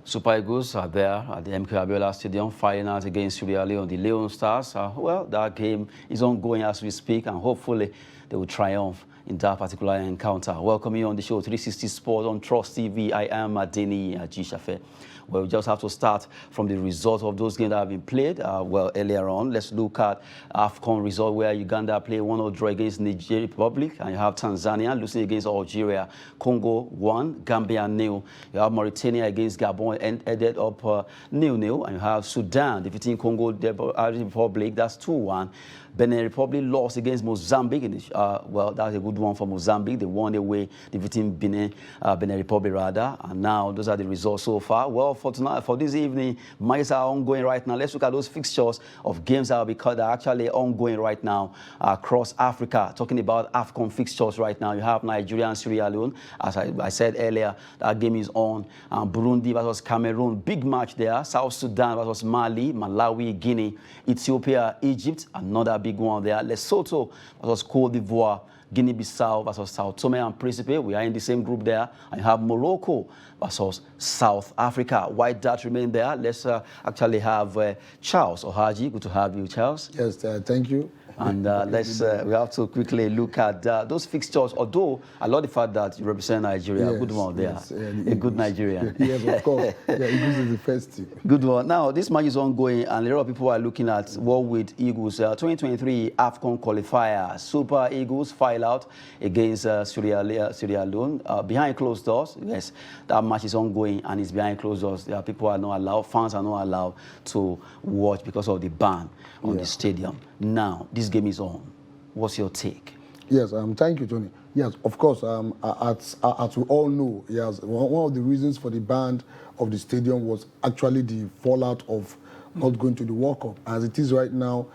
Super Eagles are there at the MK Abiola Stadium, fighting out against Sierra Leone. The Leone Stars, well, that game is ongoing as we speak, and hopefully they will triumph in that particular encounter. Welcome you on the show, 360 Sports on Trust TV. I am Adeni Ajishafe. Well, we just have to start from the result of those games that have been played. Well, earlier on, let's look at Afcon result where Uganda played 1-0 draw against Nigeria Republic, and you have Tanzania losing against Algeria, Congo 1, Gambia 0. You have Mauritania against Gabon and ended up 0-0, and you have Sudan defeating Congo Republic. That's 2-1. Benin Republic lost against Mozambique. Well, that's a good one for Mozambique. They won away, defeating Benin Republic rather. And now those are the results so far. Well, for tonight, for this evening, matches are ongoing right now. Let's look at those fixtures of games that are actually ongoing right now across Africa. Talking about Afcon fixtures right now, you have Nigeria and Sierra Leone. As I said earlier, that game is on. Burundi versus Cameroon, big match there. South Sudan versus Mali, Malawi, Guinea, Ethiopia, Egypt, another big one there. Lesotho versus Cote d'Ivoire, Guinea-Bissau versus Sao Tome and Principe. We are in the same group there. And you have Morocco versus South Africa. Why that remain there? Let's actually have Charles Ohaji. Good to have you, Charles. Yes, thank you. And we have to quickly look at those fixtures. Although I love the fact that you represent Nigeria, yes, good one there, yes, a good Nigerian. Yes, of course. Yeah, Eagles is the first team. Good one. Now this match is ongoing, and a lot of people are looking at what with Eagles 2023 Afcon Qualifiers. Super Eagles file out against Sierra Leone behind closed doors. Yes, that match is ongoing and it's behind closed doors. People are not allowed, fans are not allowed to watch because of the ban on the stadium. Now this game is on. What's your take? Yes, thank you, Tony. Yes, of course, as we all know, yes, one of the reasons for the ban of the stadium was actually the fallout of not going to the World Cup. As it is right now,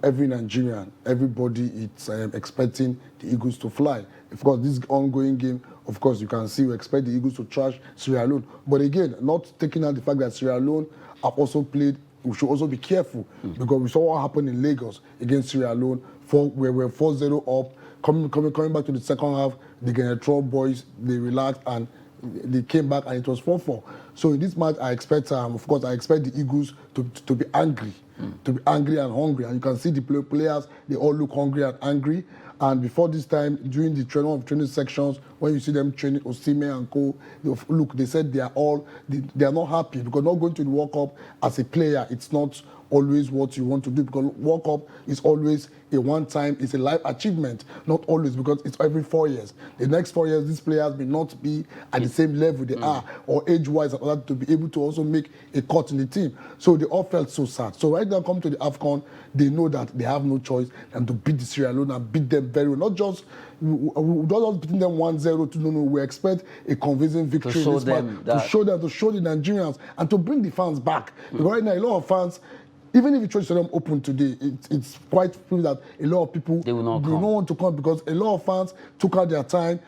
every Nigerian, everybody is expecting the Eagles to fly. Of course, this ongoing game, of course, you can see we expect the Eagles to trash Sierra Leone. But again, not taking out the fact that Sierra Leone have also played. We should also be careful because we saw what happened in Lagos against Sierra Leone. We were 4-0 up. Coming back to the second half, the Genetro boys, they relaxed and they came back and it was 4-4. So in this match, I expect, of course, I expect the Eagles to be angry, to be angry and hungry. And you can see the players, they all look hungry and angry. And before this time, during the training sections, when you see them training Osimhen and co, they said they are not happy because not going to the World Cup as a player, it's not always what you want to do because World Cup is always a one-time, it's a life achievement, not always because it's every 4 years. The next 4 years, these players may not be at the same level they are or age-wise in order to be able to also make a cut in the team. So they all felt so sad. So right now, come to the Afcon, they know that they have no choice than to beat the Sierra Leone and beat them very well. Not just beating them 1-0 no. We expect a convincing victory to show this match, to show the Nigerians and to bring the fans back. Because right now, a lot of fans, even if the church stadium open today, it's quite clear that a lot of people they don't want to come because a lot of fans took out their time,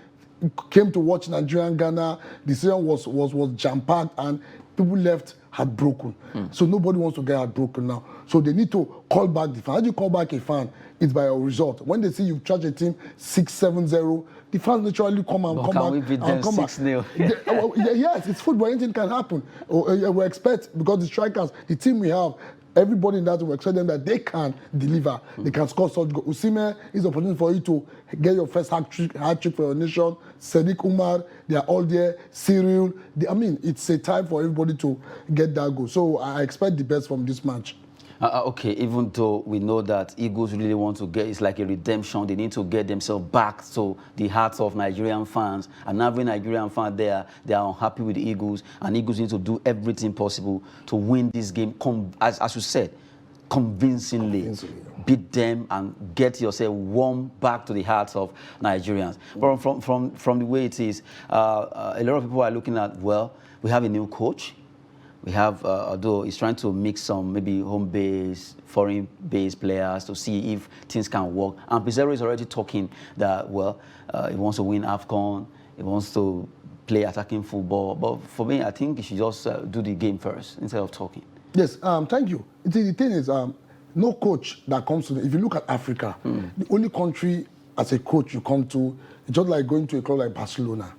came to watch Nigerian Ghana. The stadium was jam-packed and people left heartbroken. So nobody wants to get heartbroken now. So they need to call back the fan. How do you call back a fan? It's by a result. When they see you charge a team 6-7-0, the fans naturally come back. Can we beat them 6-0? Yes, it's football. Anything can happen. We expect, because the strikers, the team we have, everybody in that will expect them that they can deliver. They can score such goals. Osimhen is an opportunity for you to get your first hat trick for your nation. Sadiq Umar, they are all there. Cyril, it's a time for everybody to get that goal. So I expect the best from this match. Okay, even though we know that Eagles really want to get, it's like a redemption, they need to get themselves back to the hearts of Nigerian fans. And every Nigerian fan there, they are unhappy with the Eagles, and Eagles need to do everything possible to win this game, as you said, convincingly. Beat them and get yourself warm back to the hearts of Nigerians. But from the way it is, a lot of people are looking at, well, we have a new coach. We have, although he's trying to mix some maybe home-based, foreign-based players to see if things can work. And Pizarro is already talking that, well, he wants to win Afcon, he wants to play attacking football. But for me, I think he should just do the game first instead of talking. Yes, thank you. The thing is, no coach that comes to, if you look at Africa, the only country as a coach you come to, it's just like going to a club like Barcelona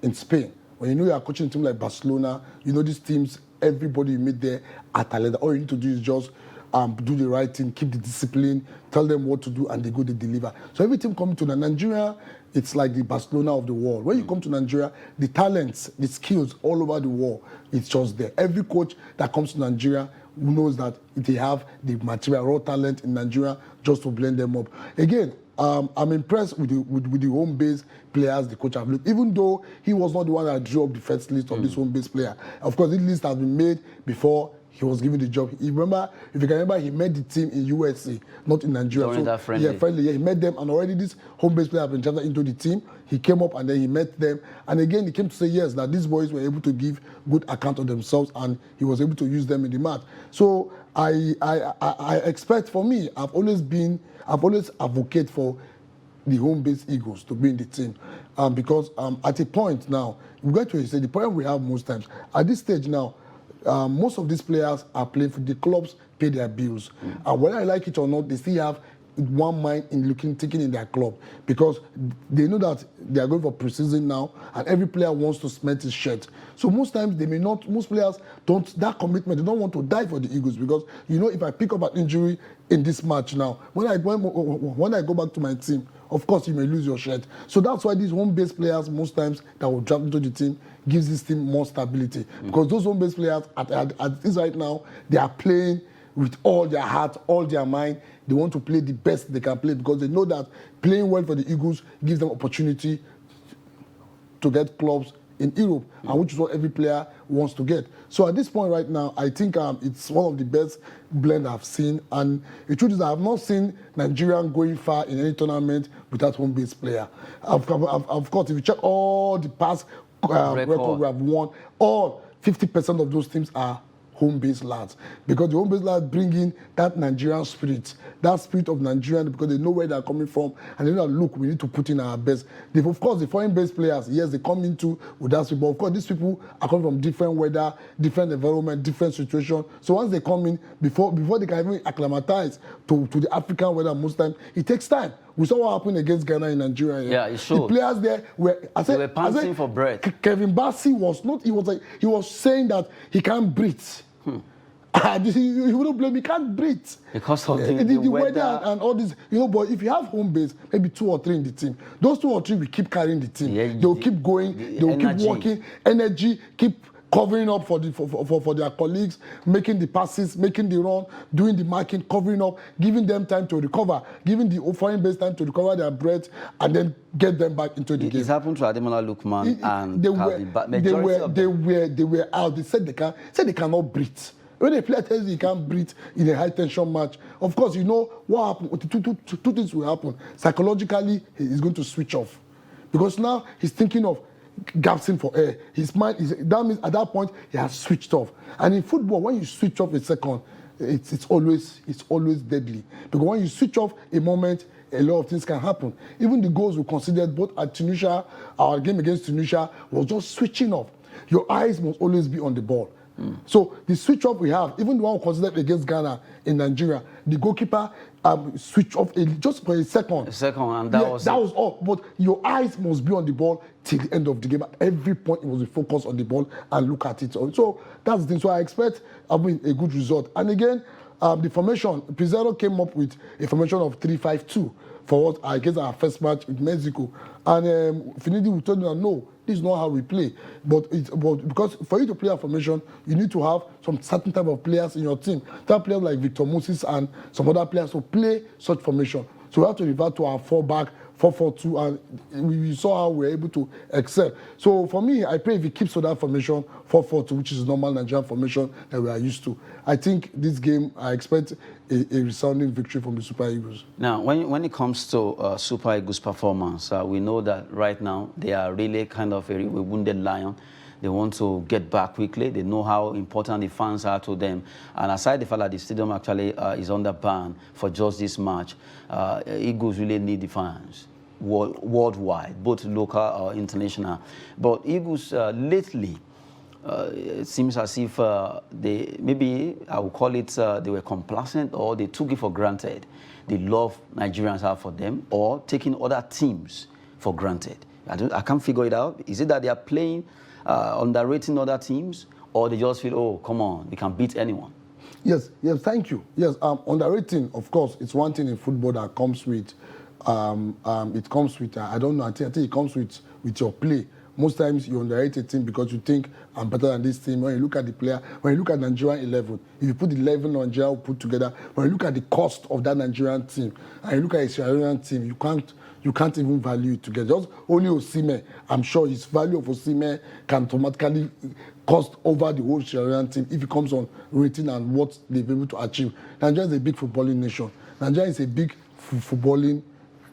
in Spain. when you know you are coaching a team like Barcelona, you know these teams, everybody you meet there are talented. All you need to do is just do the right thing, keep the discipline, tell them what to do, and they go, they deliver. So every team coming to Nigeria, it's like the Barcelona of the world. When you come to Nigeria, the talents, the skills all over the world, it's just there. Every coach that comes to Nigeria knows that they have the material, raw talent in Nigeria just to blend them up. Again, I'm impressed with the home-based players the coach have looked, even though he was not the one that drew up the first list of this home-based player. Of course, this list has been made before he was given the job. If you can remember, he met the team in USA, not in Nigeria. During that friendly. Yeah, friendly. Yeah, he met them, and already this home-based player have been transferred into the team. He came up and then he met them, and again he came to say yes, that these boys were able to give good account of themselves, and he was able to use them in the match. So I expect, for me, I've always advocate for the home-based Eagles to be in the team, because at a point now, we get to say the problem we have most times at this stage now. Most of these players are playing for the clubs, pay their bills. And whether I like it or not, they still have one mind in taking in their club, because they know that they are going for pre-season now, and every player wants to cement his shirt. So most times most players don't, that commitment, they don't want to die for the Eagles, because you know, if I pick up an injury in this match now, when I go back to my team, of course you may lose your shirt. So that's why these home-based players most times that will drop into the team gives this team more stability, because those home-based players at this right now, they are playing with all their heart, all their mind. They want to play the best they can play, because they know that playing well for the Eagles gives them opportunity to get clubs in Europe, and which is what every player wants to get. So at this point right now, I think it's one of the best blend I've seen. And the truth is, I have not seen Nigerian going far in any tournament without home-based player. Of course, if you check all the past record we have won, all 50% of those teams are home-based lads, because the home-based lads bring in that Nigerian spirit, that spirit of Nigerian, because they know where they're coming from, and they know that, look, we need to put in our best. Of course, the foreign-based players, yes, they come into with that spirit, but of course, these people are coming from different weather, different environment, different situation. So once they come in, before they can even acclimatize to the African weather, most times, it takes time. We saw what happened against Ghana in Nigeria. Yeah, it showed. The players there were, they were panting for breath. Kevin Bassey he was saying that he can't breathe. He wouldn't blame, he can't breathe. Because of the weather and all this. You know, but if you have home base, maybe 2 or 3 in the team, those 2 or 3 will keep carrying the team. Yeah, they'll keep going, they'll keep working, energy, keep covering up for their colleagues, making the passes, making the run, doing the marking, covering up, giving them time to recover, giving the foreign base time to recover their breath, and then get them back into the game. It's happened to Ademola Lookman and they were out. They said they cannot breathe. When a player tells you he can't breathe in a high tension match, of course you know what happened. Two things will happen. Psychologically, he's going to switch off, because now he's thinking of gasping for air. His mind that means at that point he has switched off. And in football, when you switch off a second, it's always deadly, because when you switch off a moment, a lot of things can happen. Even the goals we considered both at Tunisia, our game against Tunisia, was just switching off. Your eyes must always be on the ball. So the switch off we have, even the one we considered against Ghana in Nigeria, the goalkeeper switched off just for a second. And that was all. But your eyes must be on the ball till the end of the game. At every point, it was a focus on the ball and look at it. So that's the thing. So I expect a good result. And again, the formation, Pizarro came up with a formation of 3-5-2 for us against our first match with Mexico. And Finidi will tell you that no, this is not how we play. But because for you to play a formation, you need to have some certain type of players in your team. There are players like Victor Moses and some other players who play such formation. So we have to revert to our 4-back, 4-4-2, and we saw how we were able to excel. So for me, I pray if he keeps to that formation, 4-4-2, which is normal Nigerian formation that we are used to. I think this game, I expect a resounding victory from the Super Eagles. Now, when it comes to Super Eagles' performance, we know that right now they are really kind of a wounded lion. They want to get back quickly. They know how important the fans are to them. And aside the fact that the stadium actually is under ban for just this match, Eagles really need the fans worldwide, both local or international. But Eagles lately, it seems as if maybe I would call it they were complacent, or they took it for granted. The love Nigerians have for them, or taking other teams for granted. I can't figure it out. Is it that they are playing underrating other teams, or they just feel, oh, come on, they can beat anyone? Yes, thank you. Yes, underrating, of course, it's one thing in football that comes with, it comes with, I don't know, I think it comes with your play. Most times you underrate a team because you think I'm better than this team. When you look at the player, when you look at Nigerian 11, if you put the 11 Nigeria put together, when you look at the cost of that Nigerian team, and you look at a Sierra Leonean team, you can't even value it together. Just only Osimhen, I'm sure his value of Osimhen can automatically cost over the whole Sierra Leone team if it comes on rating and what they've been able to achieve. Nigeria is a big footballing nation. Nigeria is a big footballing.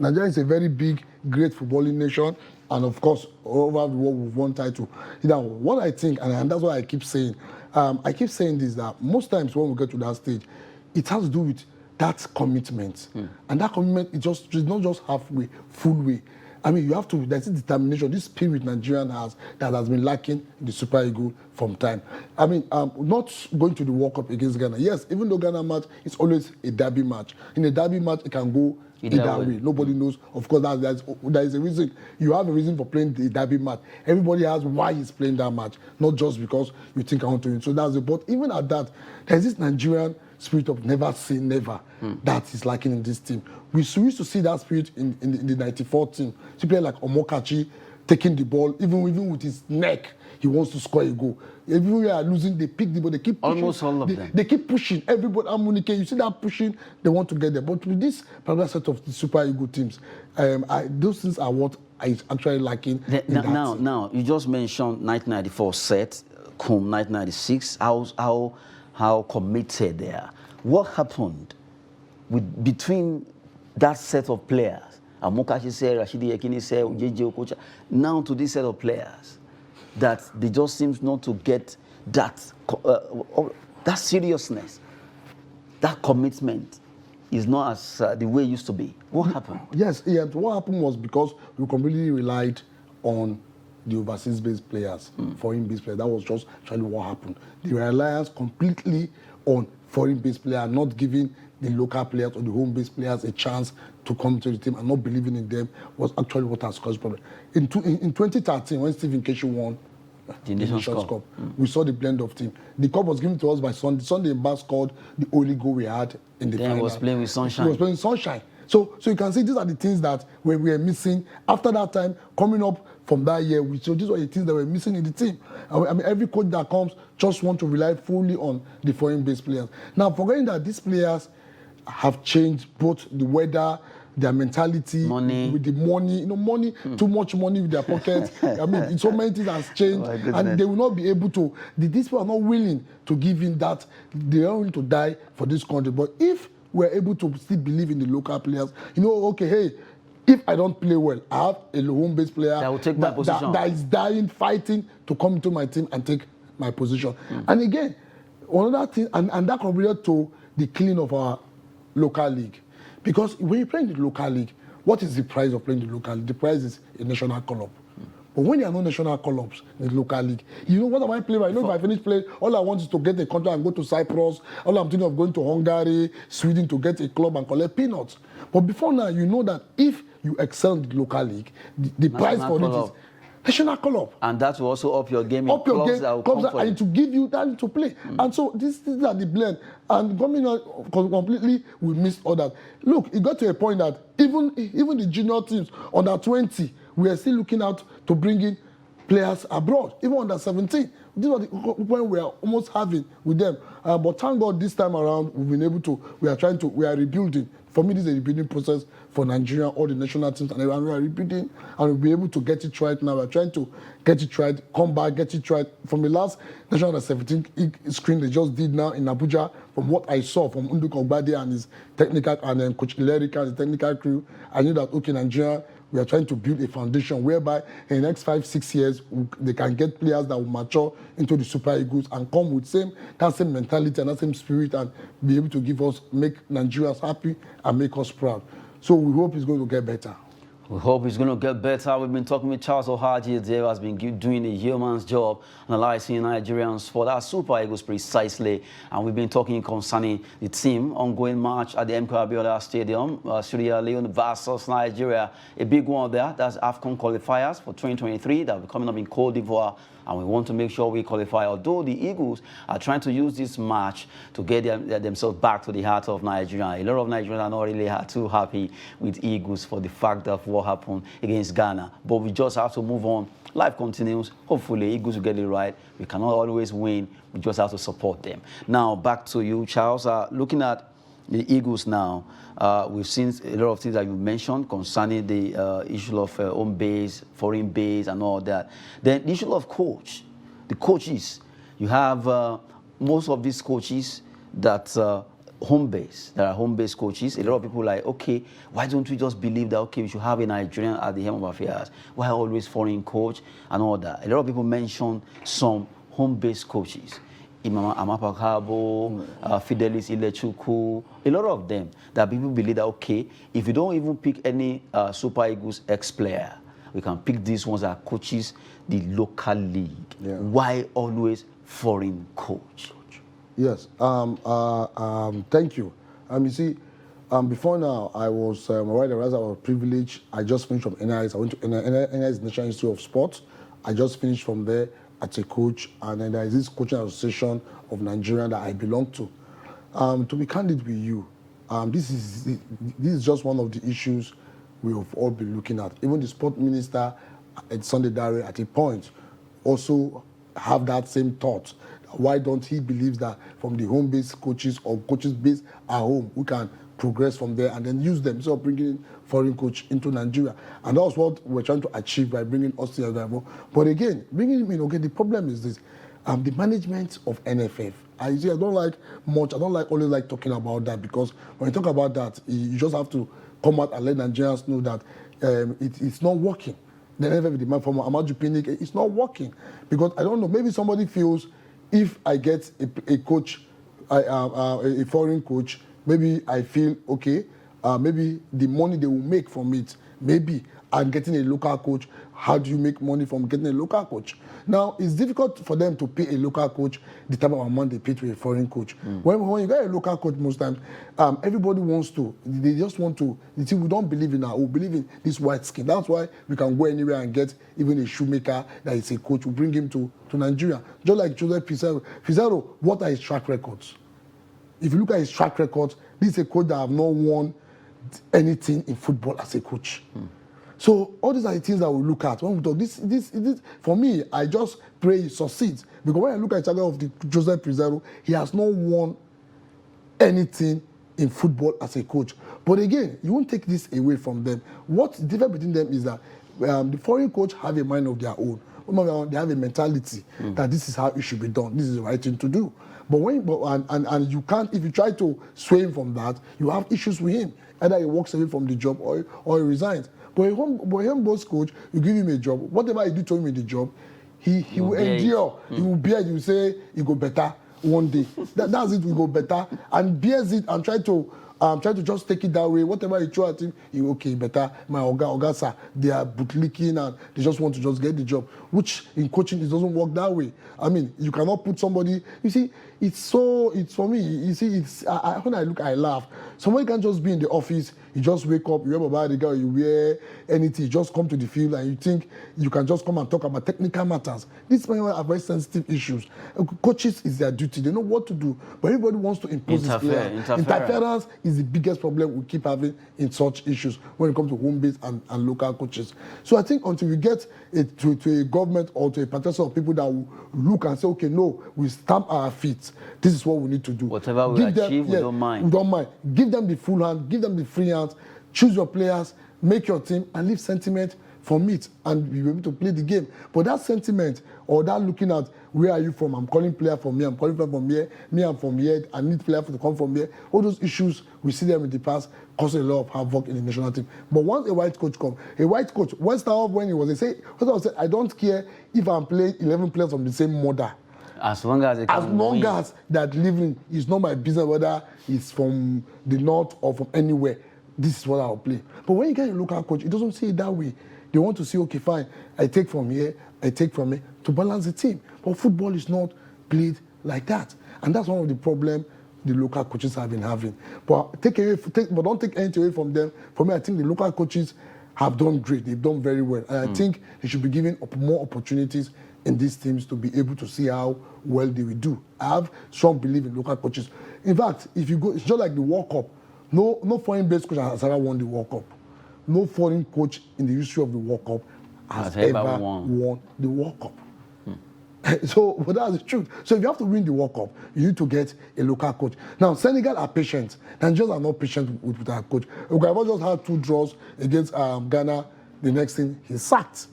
Nigeria is a very big, great footballing nation. And of course, over the world, we've won title. You know, what I think, and that's what I keep saying this, that most times when we get to that stage, it has to do with that commitment. And that commitment it's not just halfway, full way. I mean, you have to, there's this determination, this spirit Nigerian has that has been lacking in the Super Eagles from time. I mean, not going to the World Cup against Ghana. Yes, even though Ghana match, it's always a derby match. In a derby match, it can go either way. Nobody knows. Of course, there is a reason. You have a reason for playing the derby match. Everybody has why he's playing that match, not just because you think I want to win. So that's it. But even at that, there's this Nigerian spirit of never say never that is lacking in this team. We used to see that spirit in the 94 team. See players like Omokachi taking the ball, even with his neck, he wants to score a goal. Even when they are losing, they pick the ball, they keep pushing. Almost all of them. They keep pushing. Everybody, Amunike, you see that pushing, they want to get there. But with this particular set of the Super Eagles teams, those things are what is actually lacking. Now, you just mentioned 1994 set, Cum 1996, how committed they are. What happened between that set of players? Amokachi said, Rashidi Yekini said, Ujeje Okocha, now to this set of players, that they just seem not to get that seriousness, that commitment is not as the way it used to be. What happened? Yes, what happened was because we completely relied on the overseas-based players, foreign-based players. That was just actually what happened. The reliance completely on foreign-based players, not giving the local players or the home-based players a chance to come to the team and not believing in them was actually what has caused problem. In 2013, when Stephen Keshi won the Nations Cup, we saw the blend of team. The cup was given to us by Sunday. Sunday Mbah scored the only goal we had in the final. He was playing with sunshine. He was playing with sunshine. So you can see these are the things that we were missing. After that time, coming up from that year, so these were the things that were missing in the team. I mean, every coach that comes just want to rely fully on the foreign-based players. Now, forgetting that these players have changed both the weather, their mentality, with the money, money, too much money with their pockets. I mean, so many things has changed, and they will not be able to. These people are not willing to give in that. They are willing to die for this country. But if we're able to still believe in the local players, okay, hey, if I don't play well, I have a home-based player that will take my position. That is dying, fighting to come into my team and take my position. And again, another thing, and that contributed to the killing of our local league. Because when you play in the local league, what is the price of playing in the local league? The price is a national call-up. But when there are no national call-ups in the local league, what am I playing? If I finish playing, all I want is to get a contract and go to Cyprus. All I'm thinking of going to Hungary, Sweden to get a club and collect peanuts. But before now, you know that if you excel in the local league, the price for it is national call-up. And that will also up your game. Up your game, and to give you that to play. And so these are the blend. And coming out completely, we missed others. Look, it got to a point that even the junior teams, under 20, we are still looking out to bring in players abroad, even under 17. This was the point we are almost having with them. But thank God this time around, we've been able to, we are rebuilding. For me, this is a rebuilding process for Nigeria, all the national teams, and everyone. We are rebuilding, and we'll be able to get it right now. We're trying to get it right, come back, get it right. From the last National Under 17 screen they just did now in Abuja, from what I saw from Nduk Ogbade and his technical, and then Coach Ilerika and his technical crew, I knew that, okay, Nigeria, we are trying to build a foundation whereby in the next 5-6 years, they can get players that will mature into the Super Eagles and come with that same mentality and that same spirit and be able to make Nigerians happy and make us proud. So we hope it's going to get better. We hope it's going to get better. We've been talking with Charles Ohaji there, who has been doing a yeoman's job analyzing Nigerian sport. Our Super Eagles precisely. And we've been talking concerning the team, ongoing match at the MK Abiola Stadium, Sierra Leone versus Nigeria. A big one there, that's Afcon qualifiers for 2023 that will be coming up in Cote d'Ivoire. And we want to make sure we qualify. Although the Eagles are trying to use this match to get themselves back to the heart of Nigeria. A lot of Nigerians are not really too happy with Eagles for the fact of what happened against Ghana. But we just have to move on. Life continues. Hopefully, Eagles will get it right. We cannot always win. We just have to support them. Now, back to you, Charles. Looking at the Eagles now, we've seen a lot of things that you mentioned concerning the issue of home base, foreign base, and all that. Then the issue of coach, the coaches. You have most of these coaches that home base. There are home base coaches. A lot of people are like, okay, why don't we just believe that, okay, we should have a Nigerian at the helm of affairs? Why always foreign coach and all that? A lot of people mention some home base coaches. Imam Amapakabo, Fidelis Ilechukwu, a lot of them that people believe that, okay, if you don't even pick any Super Eagles ex-player, we can pick these ones that coaches the local league. Yeah. Why always foreign coach? Yes, thank you. You see, before now, I was, right as I was privileged, I just finished from NIS. I went to NIS National Institute of Sports. I just finished from there as a coach, and then there is this coaching association of Nigeria that I belong to. To be candid with you, this is just one of the issues we have all been looking at. Even the sport minister, Sunday Dare, at a point, also have that same thought. Why don't he believe that from the home-based coaches or coaches based at home, we can progress from there and then use them instead of bringing foreign coach into Nigeria? And that's what we're trying to achieve by bringing Austin Adamo. But again, bringing him in, okay, the problem is this. The management of NFF. I don't like much, I don't always like talking about that, because when you talk about that, you just have to come out and let Nigerians know that it's not working. The NFF demand from Amaju Pinnick, it's not working. Because I don't know, maybe somebody feels if I get a coach, a foreign coach, maybe I feel, okay, maybe the money they will make from it, maybe I'm getting a local coach. How do you make money from getting a local coach? Now, it's difficult for them to pay a local coach the type of amount they pay to a foreign coach. When you get a local coach, most times, everybody wants to, they just want to, you see, we don't believe in that, we believe in this white skin. That's why we can go anywhere and get even a shoemaker that is a coach, we bring him to Nigeria. Just like Joseph Pizarro. Pizarro, what are his track records? If you look at his track records, this is a coach that have not won anything in football as a coach. So all these are the things that we look at when we talk. This for me, I just pray he succeeds. Because when I look at the target of the Joseph Pizarro, he has not won anything in football as a coach. But again, you won't take this away from them. What's different between them is that the foreign coach have a mind of their own. They have a mentality that this is how it should be done. This is the right thing to do. But and you can't, if you try to sway him from that, you have issues with him. Either he walks away from the job or he resigns. But a home-based coach, you give him a job. Whatever you do to him in the job, he will endure. He will bear it. You say he go better one day. That's it. We go better and bears it and try to just take it that way. Whatever you throw at him, he okay better. My Oga sir, they are bootlicking and they just want to just get the job. Which in coaching it doesn't work that way. I mean, you cannot put somebody. You see, it's for me. You see, when I look, I laugh. Somebody can just be in the office. You just wake up, you wear about the girl, you wear anything, you just come to the field and you think you can just come and talk about technical matters. These people are very sensitive issues. Coaches is their duty, they know what to do, but everybody wants to impose this player. Interference is the biggest problem we keep having in such issues when it comes to home-based and local coaches. So I think until we get to a government or to a partition of people that will look and say, okay, no, we stamp our feet. This is what we need to do. Whatever we achieve, we don't mind. We don't mind. Give them the full hand, give them the free hand, choose your players, make your team, and leave sentiment from it, and be able to play the game. But that sentiment, or that looking at where are you from, I'm calling player from here, I'm calling player from here, me I'm from here, I need player to come from here. All those issues, we see them in the past, cause a lot of havoc in the national team. But once a white coach comes, when start off when he was, they say, I don't care if I'm playing 11 players from the same mother. As long as that living is not my business whether it's from the north or from anywhere. this is what I'll play. But when you get a local coach, it doesn't see it that way. They want to say, okay, fine, I take from here, I take from here to balance the team. But football is not played like that. And that's one of the problems the local coaches have been having. But but don't take anything away from them. For me, I think the local coaches have done great. They've done very well. And I think they should be given more opportunities in these teams to be able to see how well they will do. I have strong belief in local coaches. In fact, if you go, it's just like the World Cup. No foreign-based coach has ever won the World Cup. No foreign coach in the history of the World Cup has ever won the World Cup. So, but that's the truth. So if you have to win the World Cup, you need to get a local coach. Now, Senegal are patient. Nigerians are not patient with our coach. Ogaivo just had 2 draws against Ghana. The next thing, he's sacked.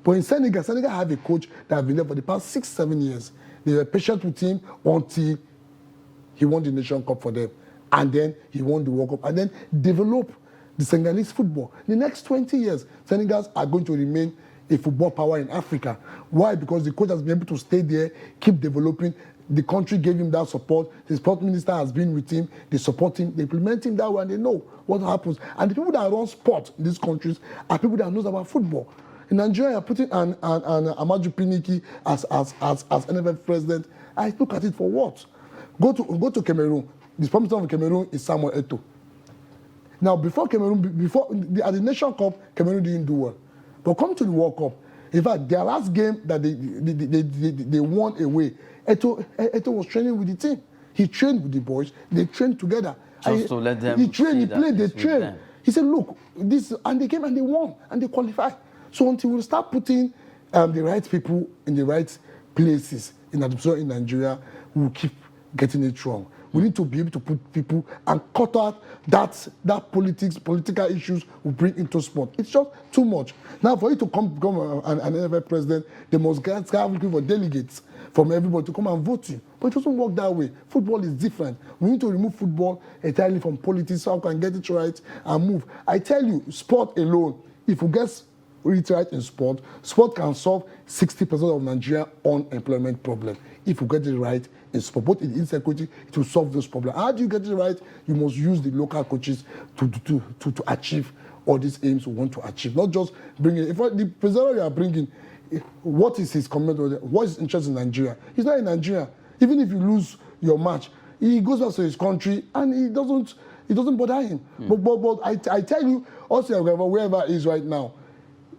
But in Senegal have a coach that has been there for the past 6-7 years. They were patient with him until he won the Nation Cup for them. And then he won the World Cup. And then developed the Senegalese football. In the next 20 years, Senegals are going to remain a football power in Africa. Why? Because the coach has been able to stay there, keep developing. The country gave him that support. The sport minister has been with him. They support him. They implement him that way, and they know what happens. And the people that run sport in these countries are people that knows about football. In Nigeria, you're putting an Amaju Pinnicky as NFF president. I look at it for what? Go to Cameroon. The sport minister of Cameroon is Samuel Eto'o. Now, at the Nation Cup, Cameroon didn't do well. But come to the World Cup, in fact, their last game that they won away, Eto'o was training with the team. He trained with the boys. They trained together. Just to let them. He trained. He played. They trained. Them. He said, "Look, this," and they came and they won and they qualified. So until we start putting the right people in the right places in Nigeria, we will keep getting it wrong. We need to be able to put people and cut out that political issues we bring into sport. It's just too much. Now, for you to become an NFL president, they must have looking for delegates from everybody to come and vote you. But it doesn't work that way. Football is different. We need to remove football entirely from politics so we can get it right and move. I tell you, sport alone, if we get it right in sport can solve 60% of Nigeria's unemployment problem. If we get it right in sport, both in insecurity, it will solve those problems. How do you get it right? You must use the local coaches to achieve all these aims we want to achieve. Not just bring it. If the president you are bringing, what is his comment? What is his interest in Nigeria? He's not in Nigeria. Even if you lose your match, he goes back to his country and it doesn't bother him. But I tell you, also wherever he is right now,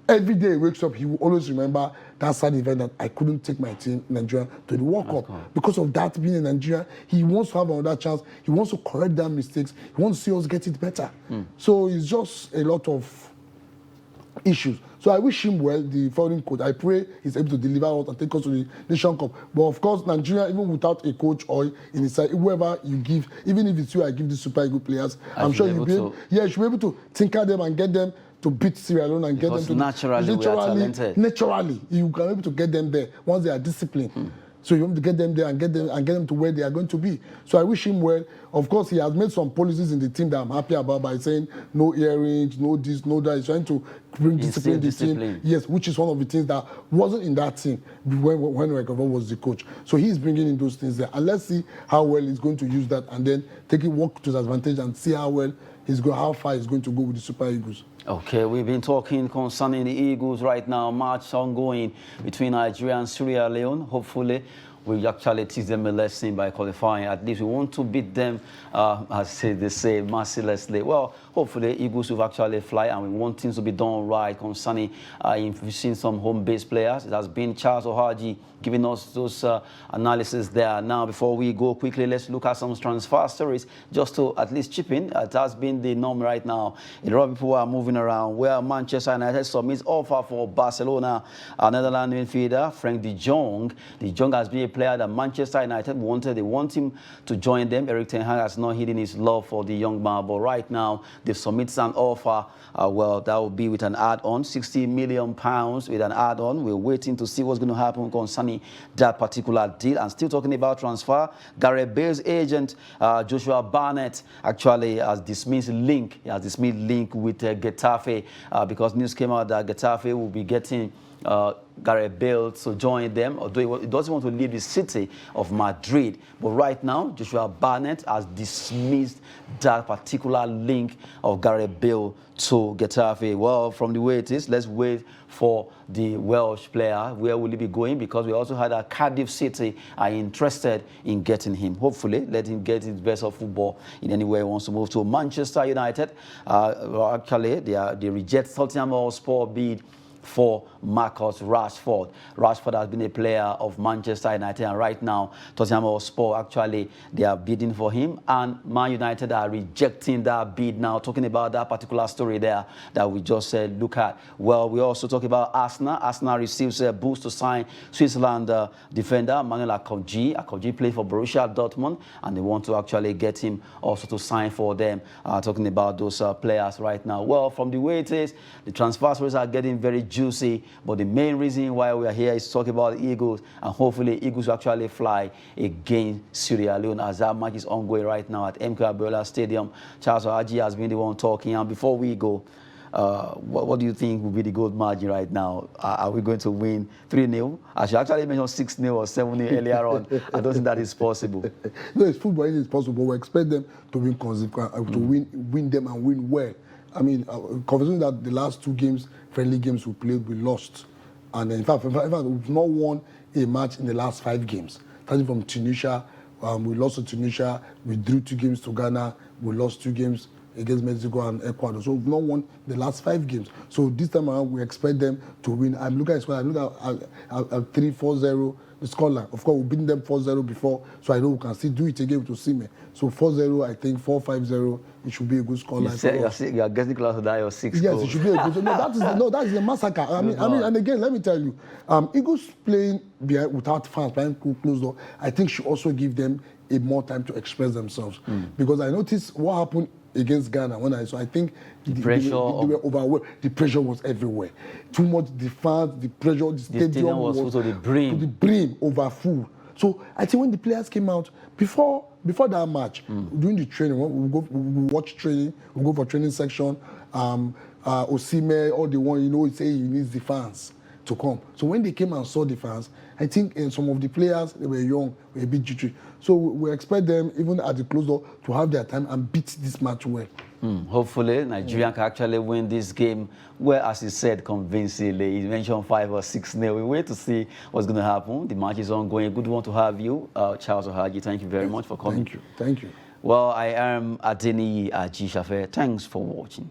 every day he wakes up, he will always remember that sad event that I couldn't take my team, Nigeria, to the World Cup. Because of that being in Nigeria, he wants to have another chance. He wants to correct their mistakes. He wants to see us get it better. So it's just a lot of issues. So I wish him well, the foreign coach. I pray he's able to deliver us and take us to the Nation Cup. But of course, Nigeria, even without a coach or in his side, whoever you give, even if it's you, I give the super good players, I'm sure you'll be able, you should be able to tinker them and get them to beat Sierra Leone and get them to naturally we are talented. Naturally, you can be able to get them there once they are disciplined. So you want to get them there and get them to where they are going to be. So I wish him well. Of course, he has made some policies in the team that I'm happy about by saying no earrings, no this, no that. He's trying to bring discipline in the team. Yes, which is one of the things that wasn't in that team when Ogaivo was the coach. So he's bringing in those things there. And let's see how well he's going to use that and then take it, work to his advantage and see how far he's going to go with the Super Eagles. Okay, we've been talking concerning the Eagles right now. Match ongoing between Nigeria and Sierra Leone. Hopefully, we actually teach them a lesson by qualifying. At least we want to beat them, as they say, mercilessly. Well, hopefully, Eagles will actually fly, and we want things to be done right concerning we've seen some home-based players. It has been Charles Ohaji giving us those analysis there. Now, before we go quickly, let's look at some transfer stories just to at least chip in. It has been the norm right now. A lot of people are moving around. Where Manchester United submits offer for Barcelona, Netherlands midfielder Frank de Jong. De Jong has been a player that Manchester United wanted. They want him to join them. Eric Ten Hag has not hidden his love for the young man, but right now they've submitted an offer. Well, that will be with an add-on, £60 million with an add-on. We're waiting to see what's going to happen concerning that particular deal. And still talking about transfer, Gareth Bale's agent, Joshua Barnett, actually has dismissed link. He has dismissed link with Getafe because news came out that Getafe will be getting Gareth Bale to join them, although he doesn't want to leave the city of Madrid. But right now, Joshua Barnett has dismissed that particular link of Gareth Bale to Getafe. Well, from the way it is, let's wait for the Welsh player. Where will he be going? Because we also had a Cardiff City are interested in getting him. Hopefully, let him get his best of football in any way he wants to move to Manchester United. Actually, they reject Tottenham Hotspur bid for Marcus Rashford. Rashford has been a player of Manchester United, and right now Tottenham Hotspur actually they are bidding for him, and Man United are rejecting that bid now. Talking about that particular story there that we just said, look at. Well, we also talk about Arsenal. Arsenal receives a boost to sign Switzerland defender Manuel Akanji. Akanji played for Borussia Dortmund, and they want to actually get him also to sign for them. Talking about those players right now. Well, from the way it is, the transfer stories are getting very juicy, but the main reason why we are here is to talk about the Eagles, and hopefully Eagles will actually fly against Sierra Leone as that match is ongoing right now at MK Abiola Stadium. Charles Akanji has been the one talking, and before we go, what do you think will be the goal margin right now? Are we going to win 3-0? I should actually mention 6-0 or 7-0 earlier on. I don't think that is possible. No, it's football, it is possible. We expect them to win to win them and win well. I mean, considering that the last 2 games, friendly games we played, we lost. And in fact, we've not won a match in the last 5 games. Starting from Tunisia, we lost to Tunisia, we drew 2 games to Ghana, we lost 2 games against Mexico and Ecuador. So we've not won the last 5 games. So this time around, we expect them to win. I'm looking at score. I look at 3-4-0. The scoreline. Of course, we've beaten them 4-0 before, so I know we can still do it again to Sime. So 4-0, I think 4-5-0, it should be a good scoreline. You are getting close to that, your 6 Yes, goals. it should be a good. That is a massacre. I mean, and again, let me tell you, Eagles playing without fans, playing close door, I think should also give them a more time to express themselves. Because I noticed what happened against Ghana when I think they were overwhelmed. The pressure was everywhere. Too much, the fans, the pressure, the stadium was full to the brim. To the brim, over full. So I think when the players came out before that match, during the training, we watch training, we go for training section. Osime, all the one, say he needs the fans to come. So when they came and saw the fans, I think some of the players, they were young, were a bit jittery. So we expect them, even at the close door, to have their time and beat this match well. Hopefully, Nigeria can actually win this game, where, as he said convincingly, he mentioned 5 or 6-0. We wait to see what's going to happen. The match is ongoing. A good one to have you, Charles Akanji. Thank you very much for coming. Thank you. Well, I am Adeni Ajishafe. Thanks for watching.